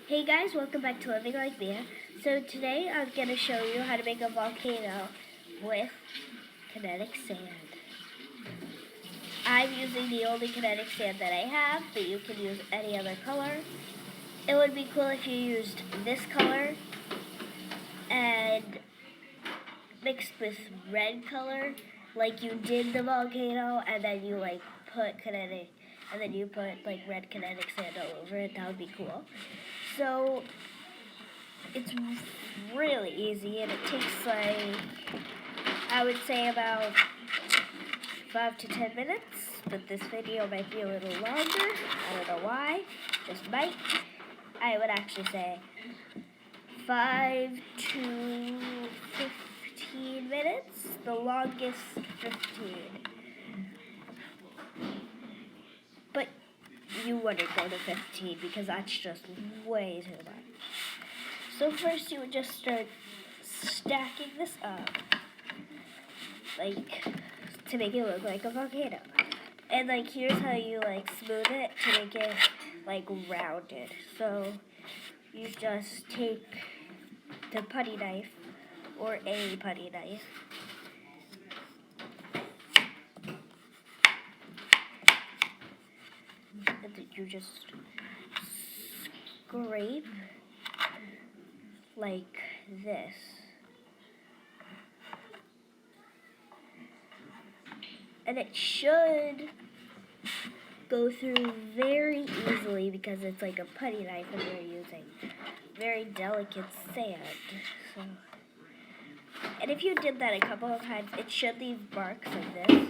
Hey guys, welcome back to Living Like Mia. So today I'm going to show you how to make a volcano with kinetic sand. I'm using the only kinetic sand that I have, but you can use any other color. It would be cool if you used this color and mixed with red color, like you did the volcano, and then you put kinetic, and then you put red kinetic sand all over it. That would be cool. So it's really easy, and it takes I would say about 5 to 10 minutes, but this video might be a little longer. I don't know why, just might. I would actually say 5 to 15 minutes, the longest 15. But you wouldn't go to 15 because that's just way too much. So first you would just start stacking this up, to make it look like a volcano. And here's how you smooth it to make it rounded. So you just take the putty knife or a putty knife, and then you just scrape like this. And it should go through very easily because it's like a putty knife and we're using very delicate sand. So, and if you did that a couple of times, it should leave marks like this.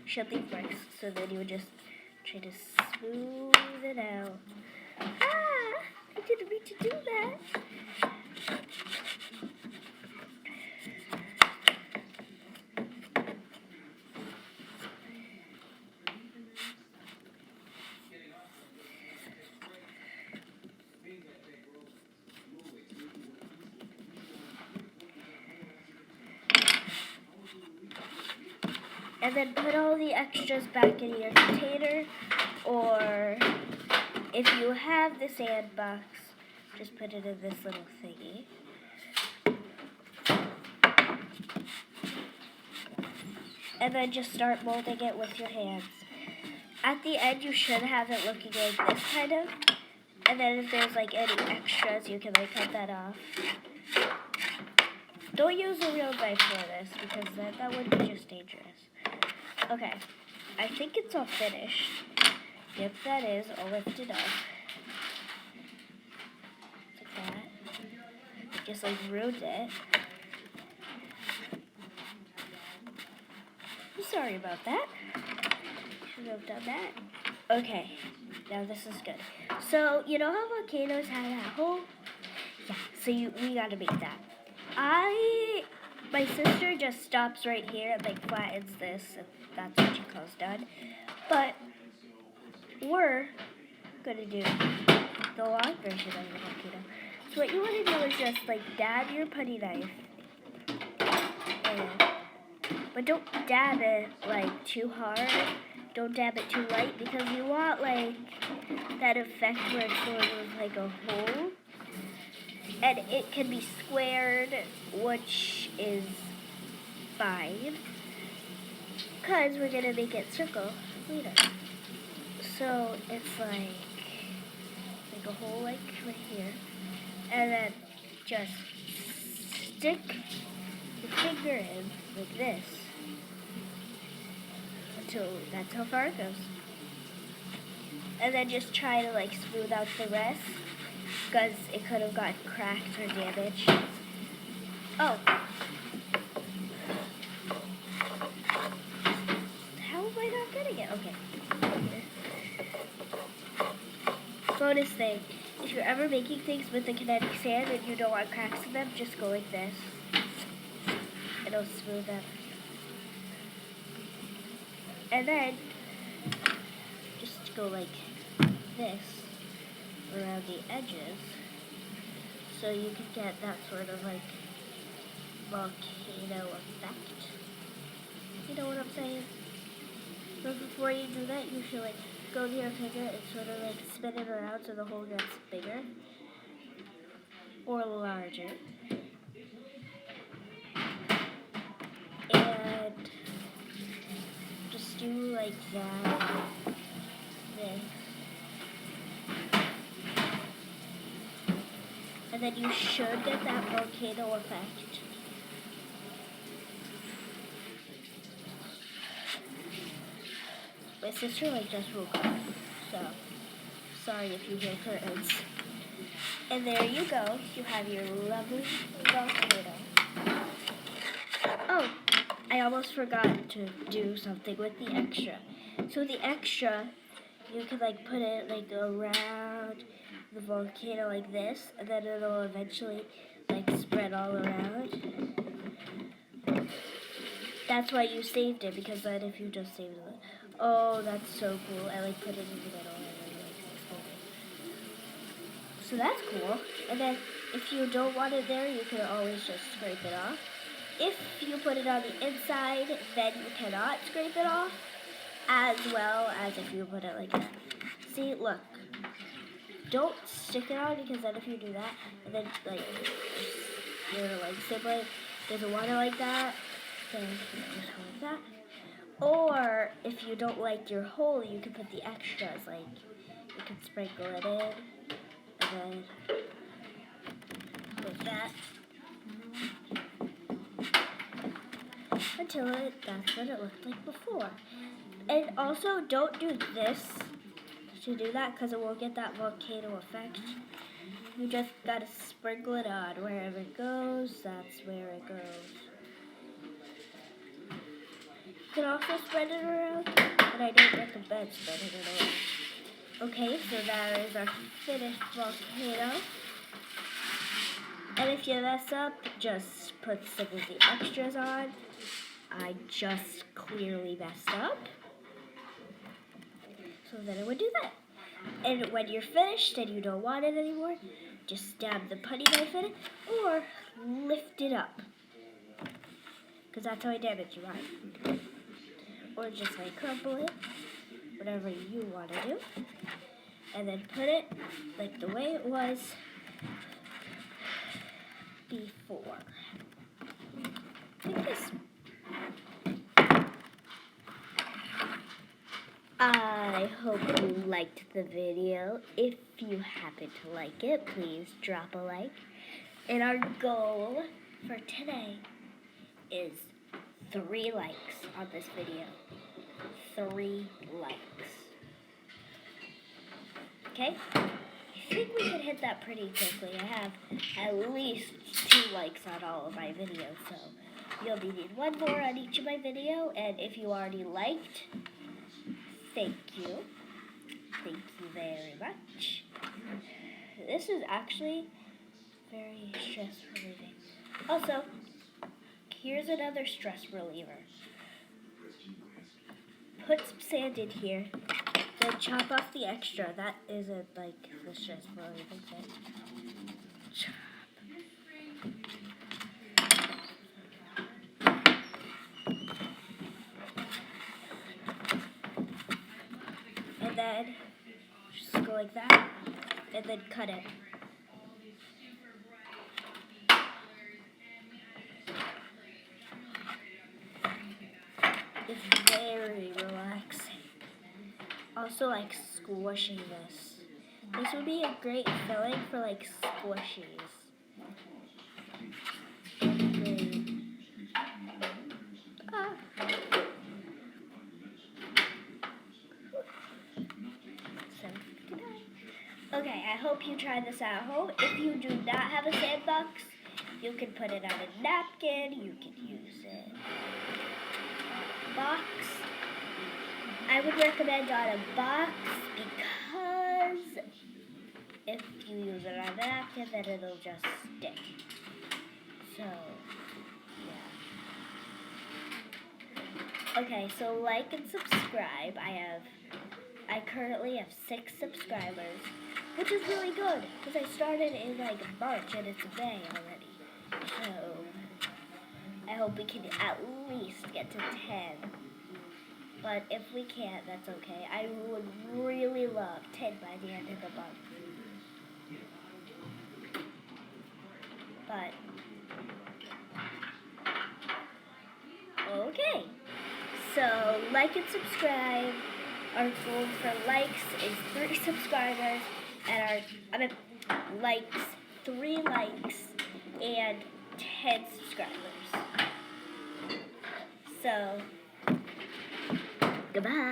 Should leave marks, so then you would just try to smooth it out. I didn't mean to do that. And then put all the extras back in your container, or if you have the sand box, just put it in this little thingy. And then just start molding it with your hands. At the end, you should have it looking like this kind of. And then if there's any extras, you can cut that off. Don't use a real knife for this because that would be just dangerous. Okay, I think it's all finished. Yep, that is. I'll lift it up. Like that. I just ruined it. I'm sorry about that. Should have done that. Okay, now this is good. So, you know how volcanoes have that hole? Yeah, so we gotta make that. My sister just stops right here and flattens this, and that's what she calls done. But we're gonna do the long version of the volcano. So what you want to do is just dab your putty knife, but don't dab it too hard. Don't dab it too light because you want that effect where it's sort of a hole. And it can be squared, which is fine, because we're going to make it circle later. So it's a hole right here. And then just stick your finger in like this until that's how far it goes. And then just try to smooth out the rest, because it could have gotten cracked or damaged. Oh. How am I not getting it? Okay. Bonus thing. If you're ever making things with the kinetic sand and you don't want cracks in them, just go like this. It'll smooth them. And then just go like this around the edges, so you can get that sort of volcano effect. You know what I'm saying? But before you do that, you should go to your finger and sort of spin it around so the hole gets bigger. or larger. And just do like that. This. And then you should get that volcano effect. My sister just woke up, so sorry if you hear curtains. And there you go. You have your lovely volcano. Oh, I almost forgot to do something with the extra. So the extra, you can put it around the volcano like this, and then it'll eventually spread all around. That's why you saved it, because then if you just saved it, oh, that's so cool. I put it in the middle and so that's cool. And then if you don't want it there, you can always just scrape it off. If you put it on the inside, then you cannot scrape it off, as well as if you put it like that. See, look. Don't stick it on, because then if you do that, and then your sibling doesn't want it like that, then you just go like that. Or if you don't like your hole, you can put the extras, you can sprinkle it in, and then like that. Until that's what it looked like before. And also, don't do this to do that, because it won't get that volcano effect. You just gotta sprinkle it on. Wherever it goes, that's where it goes. You can also spread it around, but I don't recommend spreading it around. Okay, so that is our finished volcano. And if you mess up, just put some of the extras on. I just clearly messed up. So then it would do that. And when you're finished and you don't want it anymore, just stab the putty knife in it or lift it up. Because that's how I damage you, right? Or just crumple it, whatever you want to do. And then put it the way it was before. Like this. I hope you liked the video. If you happen to like it, please drop a like. And our goal for today is 3 likes on this video. 3 likes. Okay? I think we could hit that pretty quickly. I have at least 2 likes on all of my videos, so you'll be needing 1 more on each of my video. And if you already liked, thank you. Thank you very much. This is actually very stress relieving. Also, here's another stress reliever. Put some sand in here, then chop off the extra. That isn't the stress relieving thing. Chop. And then just go like that, and then cut it. It's very relaxing. Also squishing this. This would be a great filling for squishies. Okay, I hope you try this at home. If you do not have a sandbox, you can put it on a napkin. You can use it box. I would recommend on a box because if you use it on a napkin, then it'll just stick. So, yeah. Okay, so like and subscribe. I currently have 6 subscribers, which is really good because I started in March and it's May already. So I hope we can at least get to 10. But if we can't, that's okay. I would really love 10 by the end of the month. But okay. So like and subscribe. Our goal for likes is 3 subscribers, and likes 3 likes and 10 subscribers. So goodbye.